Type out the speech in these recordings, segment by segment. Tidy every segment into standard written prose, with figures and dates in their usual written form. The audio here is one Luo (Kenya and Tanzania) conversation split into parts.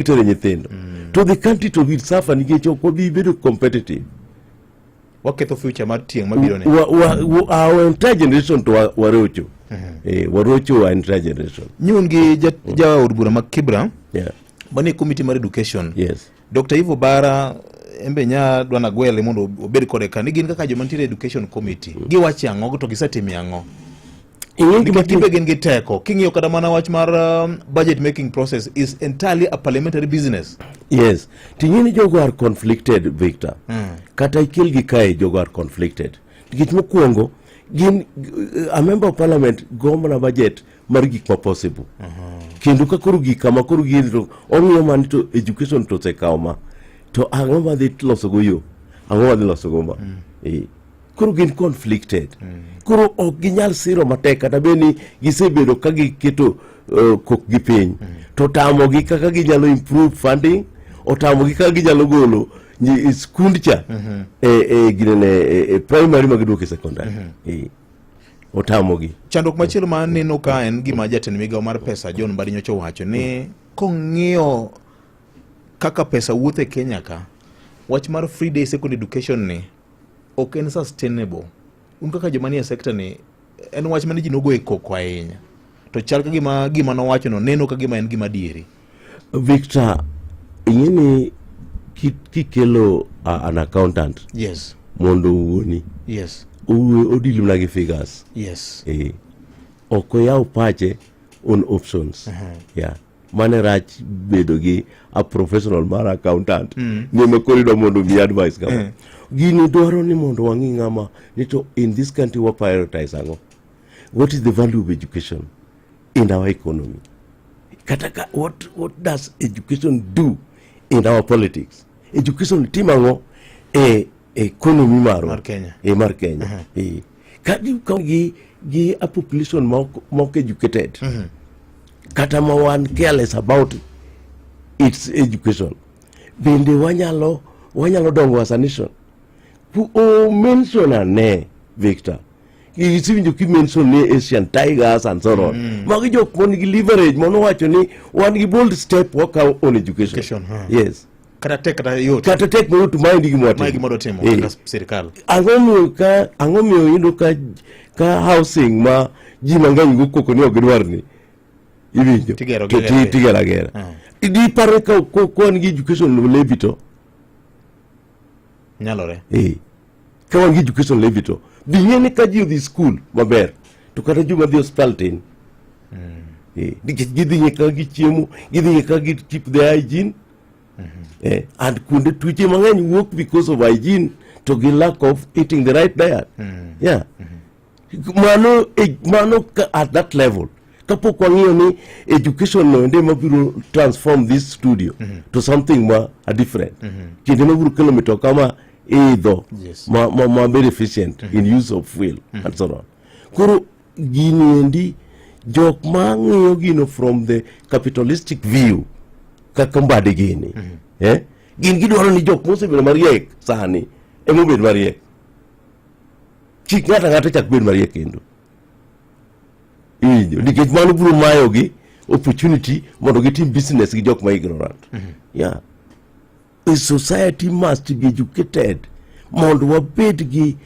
itere nyithindo to the country to will suffer nikech ok wabi bedo competitive. Waketho future mar tieng' mabiro ne. Our entire generation to warocho. Warocho our entire generation. Nyun gi ja od bura mag Kibra. Yeah. Bani committee mar education. Yes. Dr. Ivo Bara embe nya dwana gwele mondo obed kode ka ni gin kaka joma nitie education committee. Giwachi ang'o to gisetimi ang'o. Gibe gin gi teko. King'iyo kada mana wach mar budget making process is entirely a parliamentary business. Yes. Ting'eni jogo are conflicted, Victor. Kata ikel gi kae jogo are conflicted. Nikech mokwongo gin a member of parliament gomna budget mar gik ma possible. Kendo ka koro gik kama koro gin to ong'iyo man to education to sekawo ma to ang'o ma dhi loso go yo, ang'o ma dhi loso go ma. Koro gin conflicted. Koro ok ginyal siro matek kata beni gisebedo ka giketo kok gi piny to tamogi kaka ginyalo improve funding, otamogi kaka ginyalo golo skund cha primary magiduoke secondary. Otamogi. Chandruok machielo ma neno ka en gima jatend migawo mar pesa John Mbadi nyocha owacho ni kong'iyo kaka pesa wuothe Kenya ka, wach mar free day secondary education ni ok en sustainable. Kaka joma nie sector ni en wach mane ji nogo e koko ahinya. To chal ka gima nowacho no neno ka gima en gima dieri. Victor, ing'eni kikelo an accountant. Yes. Mondo uoni. Yes. Odilim lagi figures. Yes. Ok oyaw pache on options. Yeah. Mane rach bedo gi a professional mar accountant. Ng'ema korido mondo mi advice kama. Gini dwaro ni mondo wang'i ng'ama ni to in this country we prioritize ang'o. What is the value of education in our economy? Kataka, what does education do in our politics? Education timo ang'o economy mar Kenya. Mar Kenya. Kadi gi a population more educated. Kata ma wan careless about its education. Bende wanyalo dongo as a nation. Mention ane, Victor. You see, you keep mentioning Asian tigers and so on. Magi jok mon gi leverage mono wacho ni one gi bold step work out on education. Yes. Kata tek mono to mind gi moto. Mind gi moto timo kaka serikal. Ang'o miyo yudo ka housing ma ji mang'eny go koko ni ogidwar ni. Iwinjo. Tigera. Idi pare ka kon gi education levito. Nyalore. Ka wan gi education levito. Ding'eni ka ji odhi school maber to kata joma dhi hospital tin. Gidhi nyaka gi chiemo, gidhi nyaka gi keep the hygiene. And kuonde tuoche mang'eny wuok because of hygiene to gi lack of eating the right diet. Yeah. Mano at that level. Kapok wang'iyo ni education no ende mabiro transform this studio to something different. Kinde mabiro kelo mitoka ma either ma very efficient in use of fuel and so on. Koro gini endi jok ma ng'iyo gino from the capitalistic view kaka Mbadi gini. Gin gidwaro ni jok mosebedo mariek sani emobed mariek. Chik ng'ata chak bed mariek kendo. Nikech mano biro mayo gi opportunity mondo gitim business gi jok ma ignorant. Yeah. A society must be educated mondo wabed gi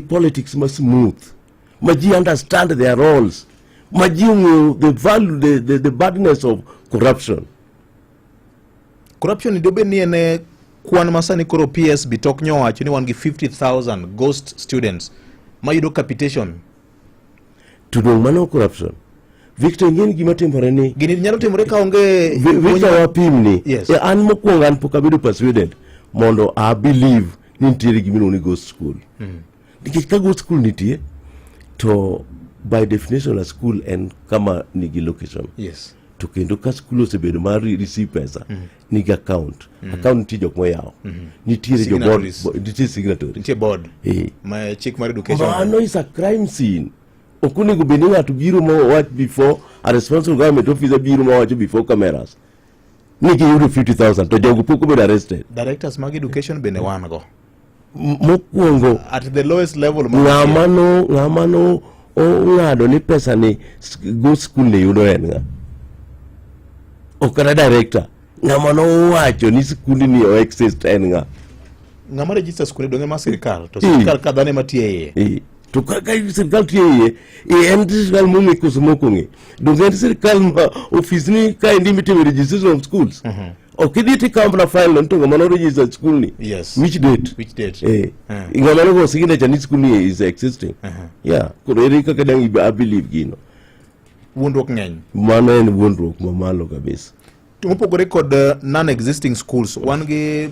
politics ma smooth, ma ji understand their roles, ma ji the value, the badness of corruption. Corruption idobe ni ene kwan masani koro PSB tok nyowacho ni wan gi 50,000 ghost students ma yudo capitation. Tudong mano corruption. Victor ng'en gima timore ni gini nyalo timore ka onge Victor wapim ni. Yes. An mokwongo an pok abedo persuaded mondo I believe ni nitiere gimiro ni ghost school. Nikech ka ghost school nitie to by definition a school en kama nigi location. Yes. To kendo ka school osebedo mar receive pesa nigi account. Account nitie jok moyaw. Nitiere jo board, nitiere signatory. Nitie board. My chick mar education. Mano is a crime scene. Okunego bende ng'ato biro mowach before a responsible government officer biro mowacho before cameras ni giyudo 50,000 to jogo pok obedo arrested. Directors mag education bende wan go mokwongo at the lowest level ng'amano ong'ado ni pesa ni go school ne yudo en nga okara director ng'ama nowacho ni sikundi ni o exist en ng'a? Ng'ama register skunde donge ma sirkal, to sirkal ka dhane matie iye. To kaka sirkal tie iye, en sirkal mong'e koso mokong'e. Donge en sirkal ma ofis ni ka endi mitime registration of schools. Ok idhi tikamp na file to ng'ama no register school ni. Yes. Which date? Which date? Ng'ama no go signature ni school ni is existing. Yeah, koro ere kaka dang I believe gino. Wuondruok ng'eny. Mano en wuondruok mamalo kabisa. Mopogore kod non-existing schools, wan gi